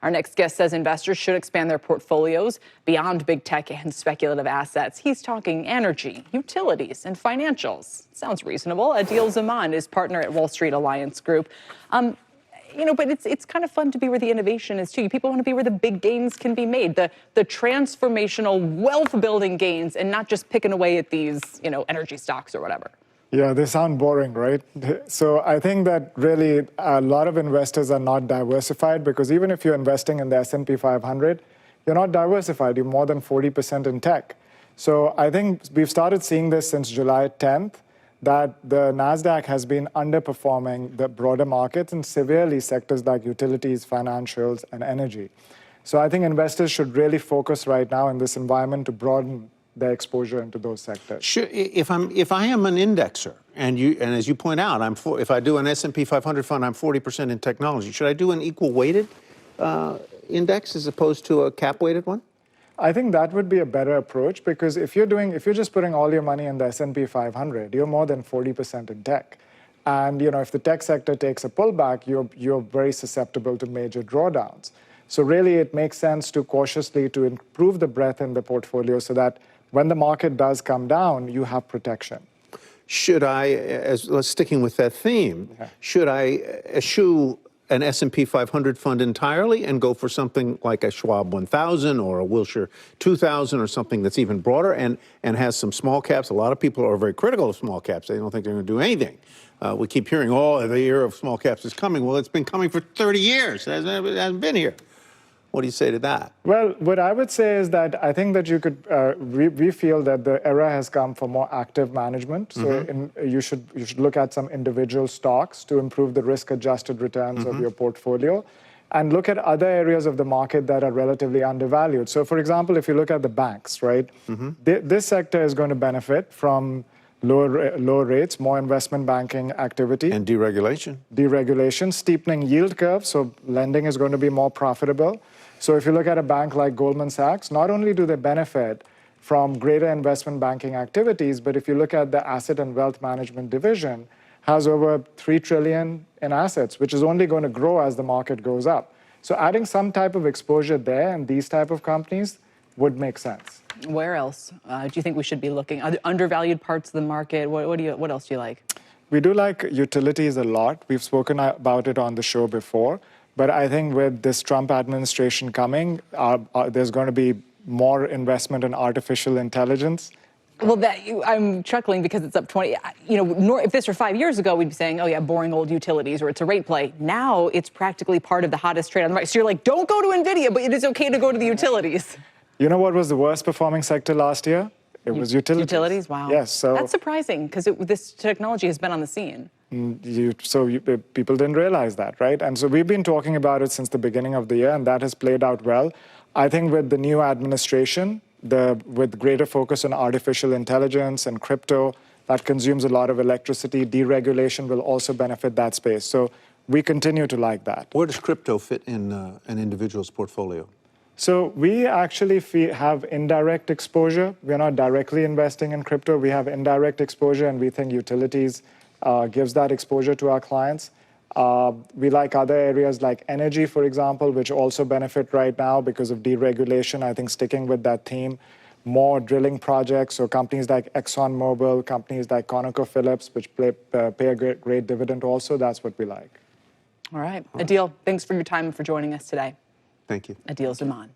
Our next guest says investors should expand their portfolios beyond big tech and speculative assets. He's talking energy, utilities, and financials. Sounds reasonable. Aadil Zaman is partner at Wall Street Alliance Group. But it's kind of fun to be where the innovation is, too. People want to be where the big gains can be made, the transformational wealth-building gains, and not just picking away at these, energy stocks or whatever. Yeah, they sound boring, right? So I think that really a lot of investors are not diversified, because even if you're investing in the S&P 500, you're not diversified. You're more than 40% in tech. So I think we've started seeing this since July 10th, that the NASDAQ has been underperforming the broader markets and severely sectors like utilities, financials, and energy. So I think investors should really focus right now in this environment to broaden their exposure into those sectors. Sure. If I am an indexer, and as you point out, if I do an S&P 500 fund, I'm 40% in technology. Should I do an equal weighted index as opposed to a cap weighted one? I think that would be a better approach, because if you're just putting all your money in the S&P 500, you're more than 40% in tech. And if the tech sector takes a pullback, you're very susceptible to major drawdowns. So really, it makes sense to cautiously to improve the breadth in the portfolio so that when the market does come down, you have protection. Should I, sticking with that theme, should I eschew an S&P 500 fund entirely and go for something like a Schwab 1000 or a Wilshire 2000 or something that's even broader and has some small caps? A lot of people are very critical of small caps. They don't think they're going to do anything. We keep hearing, the era of small caps is coming. Well, it's been coming for 30 years. It hasn't been here. What do you say to that? Well, what I would say is that I think that you could, we feel that the era has come for more active management. So you should look at some individual stocks to improve the risk-adjusted returns of your portfolio, and look at other areas of the market that are relatively undervalued. So for example, if you look at the banks, right, this sector is going to benefit from lower rates, more investment banking activity. And deregulation. Deregulation, steepening yield curve, so lending is going to be more profitable. So if you look at a bank like Goldman Sachs, not only do they benefit from greater investment banking activities, but if you look at the asset and wealth management division, has over $3 trillion in assets, which is only going to grow as the market goes up. So adding some type of exposure there and these type of companies would make sense. Where else do you think we should be looking? Are there undervalued parts of the market? What else do you like? We do like utilities a lot. We've spoken about it on the show before. But I think with this Trump administration coming, there's going to be more investment in artificial intelligence. Well, I'm chuckling because it's up 20. If this were 5 years ago, we'd be saying, oh, yeah, boring old utilities, or it's a rate play. Now it's practically part of the hottest trade on the market. So you're like, don't go to NVIDIA, but it is okay to go to the utilities. You know what was the worst performing sector last year? It was utilities. Utilities, wow. Yes, so that's surprising, because this technology has been on the scene. People didn't realize that, right? And so we've been talking about it since the beginning of the year, and that has played out well. I think with the new administration, with greater focus on artificial intelligence and crypto, that consumes a lot of electricity, deregulation will also benefit that space. So we continue to like that. Where does crypto fit in an individual's portfolio? So we actually have indirect exposure. We're not directly investing in crypto. We have indirect exposure, and we think utilities gives that exposure to our clients. We like other areas like energy, for example, which also benefit right now because of deregulation. I think sticking with that theme, more drilling projects, so companies like ExxonMobil, companies like ConocoPhillips, which pay a great dividend also, that's what we like. All right. Aadil, thanks for your time and for joining us today. Thank you. Aadil Zaman.